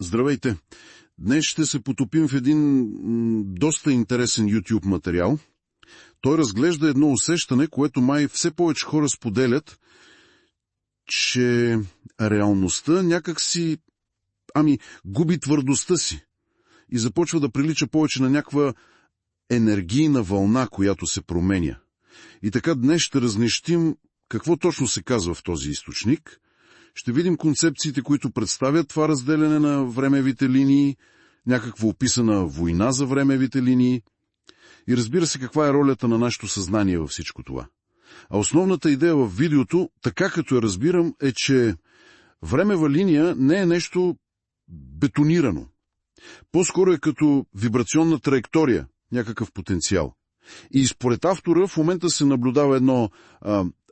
Здравейте! Днес ще се потопим в един доста интересен YouTube материал. Той разглежда едно усещане, което май все повече хора споделят, че реалността някак си, губи твърдостта си и започва да прилича повече на някаква енергийна вълна, която се променя. И така днес ще разнещим какво точно се казва в този източник. Ще видим концепциите, които представят това разделяне на времевите линии, някаква описана война за времевите линии и разбира се каква е ролята на нашето съзнание във всичко това. А основната идея в видеото, така като я разбирам, е, че времева линия не е нещо бетонирано. По-скоро е като вибрационна траектория, някакъв потенциал. И според автора в момента се наблюдава едно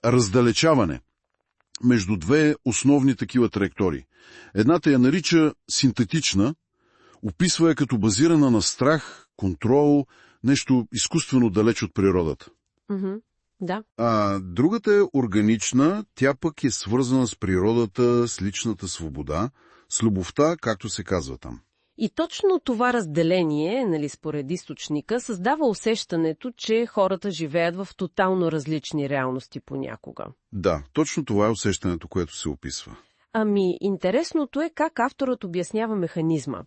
раздалечаване между две основни такива траектории. Едната я нарича синтетична, описва я като базирана на страх, контрол, нещо изкуствено далеч от природата. Да. А другата е органична, тя пък е свързана с природата, с личната свобода, с любовта, както се казва там. И точно това разделение, според източника, създава усещането, че хората живеят в тотално различни реалности понякога. Да, точно това е усещането, което се описва. Интересното е как авторът обяснява механизма.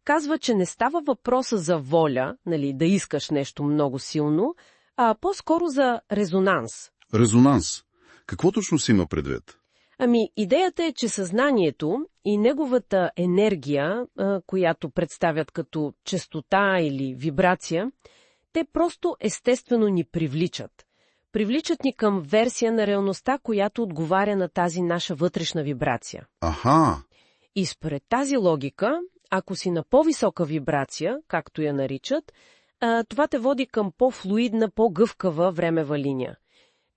Казва, че не става въпроса за воля, да искаш нещо много силно, а по-скоро за резонанс. Резонанс. Какво точно си има предвид? Идеята е, че съзнанието и неговата енергия, която представят като честота или вибрация, те просто естествено ни привличат. Привличат ни към версия на реалността, която отговаря на тази наша вътрешна вибрация. Аха! И според тази логика, ако си на по-висока вибрация, както я наричат, това те води към по-флуидна, по-гъвкава времева линия.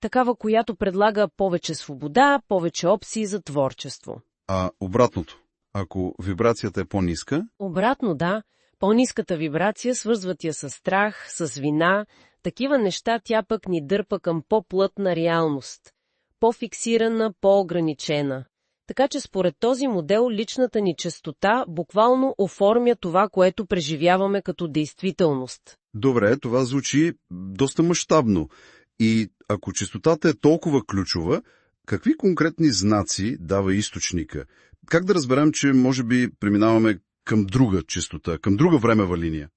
Такава, която предлага повече свобода, повече опции за творчество. А обратното? Ако вибрацията е по-ниска? Обратно, да. По-ниската вибрация свързват я с страх, с вина. Такива неща тя пък ни дърпа към по-плътна реалност. По-фиксирана, по-ограничена. Така че според този модел личната ни честота буквално оформя това, което преживяваме като действителност. Добре, това звучи доста мащабно. И ако честотата е толкова ключова, какви конкретни знаци дава източника? Как да разберем, че може би преминаваме към друга честота, към друга времева линия?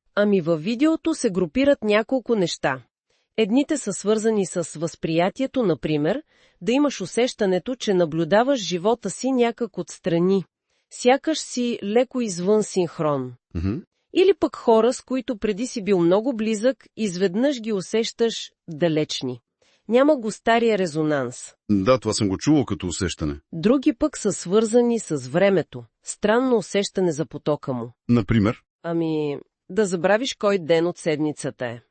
Във видеото се групират няколко неща. Едните са свързани с възприятието, например, да имаш усещането, че наблюдаваш живота си някак отстрани, сякаш си леко извън синхрон. Или пък хора, с които преди си бил много близък, изведнъж ги усещаш далечни. Няма го стария резонанс. Да, това съм го чувал като усещане. Други пък са свързани с времето. Странно усещане за потока му. Например? Да забравиш кой ден от седмицата е.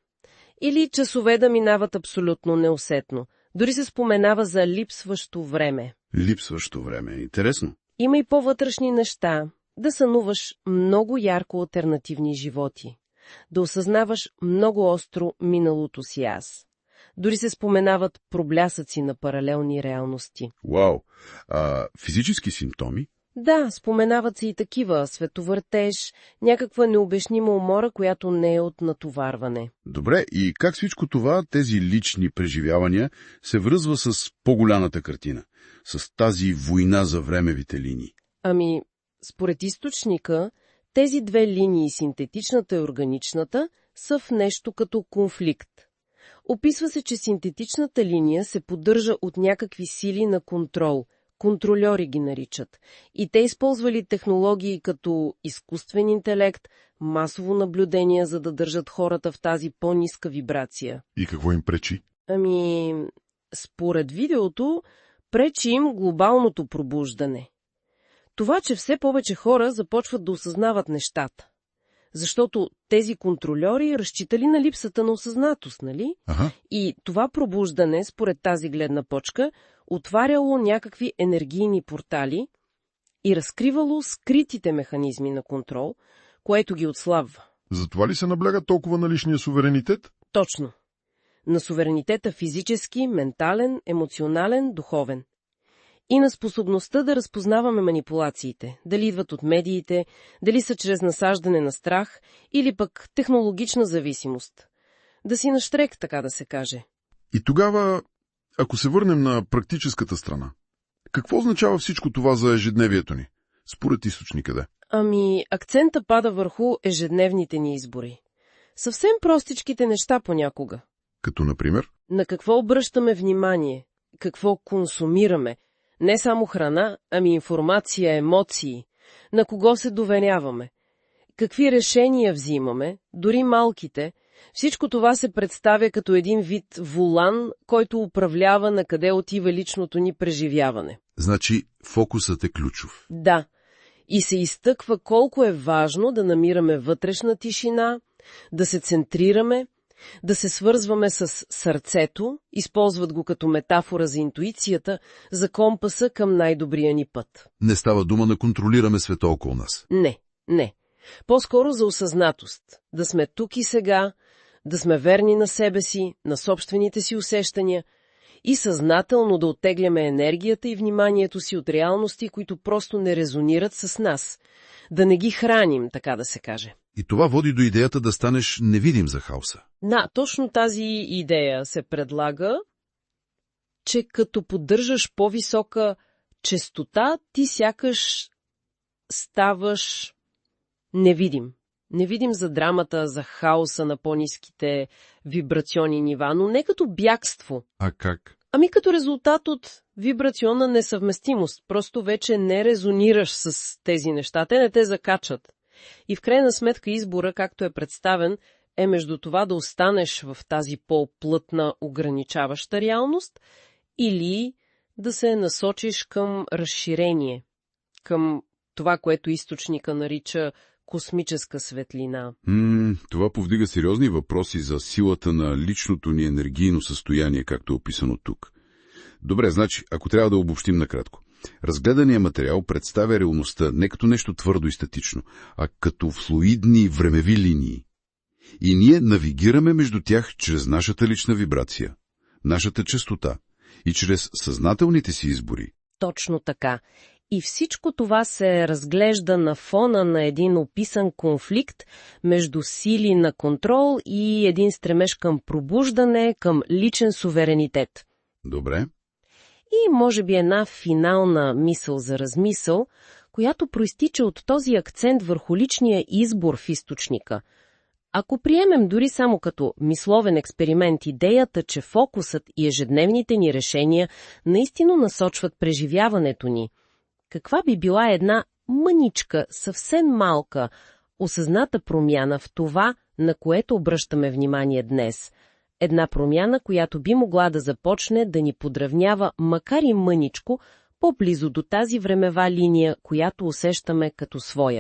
Или часове да минават абсолютно неусетно. Дори се споменава за липсващо време. Липсващо време. Интересно. Има и по-вътрешни неща. Да сънуваш много ярко алтернативни животи. Да осъзнаваш много остро миналото си аз. Дори се споменават проблясъци на паралелни реалности. Вау! Физически симптоми? Да, споменават се и такива. Световъртеж, някаква необяснима умора, която не е от натоварване. Добре, и как всичко това, тези лични преживявания, се връзва с по-голямата картина? С тази война за времевите линии? Според източника, тези две линии, синтетичната и органичната, са в нещо като конфликт. Описва се, че синтетичната линия се поддържа от някакви сили на контрол, контрольори ги наричат, и те използвали технологии като изкуствен интелект, масово наблюдение, за да държат хората в тази по-ниска вибрация. И какво им пречи? Според видеото, пречи им глобалното пробуждане. Това, че все повече хора започват да осъзнават нещата. Защото тези контрольори разчитали на липсата на осъзнатост, нали? Ага. И това пробуждане, според тази гледна точка, отваряло някакви енергийни портали и разкривало скритите механизми на контрол, което ги отслабва. Затова ли се набляга толкова на личния суверенитет? Точно. На суверенитета физически, ментален, емоционален, духовен. И на способността да разпознаваме манипулациите, дали идват от медиите, дали са чрез насаждане на страх или пък технологична зависимост. Да си нащрек, така да се каже. И тогава, ако се върнем на практическата страна, какво означава всичко това за ежедневието ни, според източника да? Акцента пада върху ежедневните ни избори. Съвсем простичките неща понякога. Като например? На какво обръщаме внимание? Какво консумираме? Не само храна, информация, емоции. На кого се доверяваме? Какви решения взимаме, дори малките? Всичко това се представя като един вид волан, който управлява на къде отива личното ни преживяване. Значи фокусът е ключов. Да. И се изтъква колко е важно да намираме вътрешна тишина, да се центрираме, да се свързваме с сърцето, използват го като метафора за интуицията, за компаса към най-добрия ни път. Не става дума да контролираме света около нас. Не. По-скоро за осъзнатост. Да сме тук и сега, да сме верни на себе си, на собствените си усещания и съзнателно да оттегляме енергията и вниманието си от реалности, които просто не резонират с нас. Да не ги храним, така да се каже. И това води до идеята да станеш невидим за хаоса. Точно тази идея се предлага, че като поддържаш по-висока честота, ти сякаш ставаш невидим. Невидим за драмата, за хаоса на по-ниските вибрационни нива, но не като бягство. А как? Като резултат от вибрационна несъвместимост. Просто вече не резонираш с тези неща, те не те закачат. И в крайна сметка избора, както е представен, е между това да останеш в тази по-плътна ограничаваща реалност или да се насочиш към разширение, към това, което източника нарича космическа светлина. Това повдига сериозни въпроси за силата на личното ни енергийно състояние, както е описано тук. Добре, значи, ако трябва да обобщим накратко. Разгледаният материал представя реалността не като нещо твърдо и статично, а като флуидни времеви линии. И ние навигираме между тях чрез нашата лична вибрация, нашата честота и чрез съзнателните си избори. Точно така. И всичко това се разглежда на фона на един описан конфликт между сили на контрол и един стремеж към пробуждане, към личен суверенитет. Добре. И може би една финална мисъл за размисъл, която проистича от този акцент върху личния избор в източника. Ако приемем дори само като мисловен експеримент идеята, че фокусът и ежедневните ни решения наистина насочват преживяването ни, каква би била една мъничка, съвсем малка, осъзната промяна в това, на което обръщаме внимание днес? Една промяна, която би могла да започне да ни подравнява, макар и мъничко, по-близо до тази времева линия, която усещаме като своя.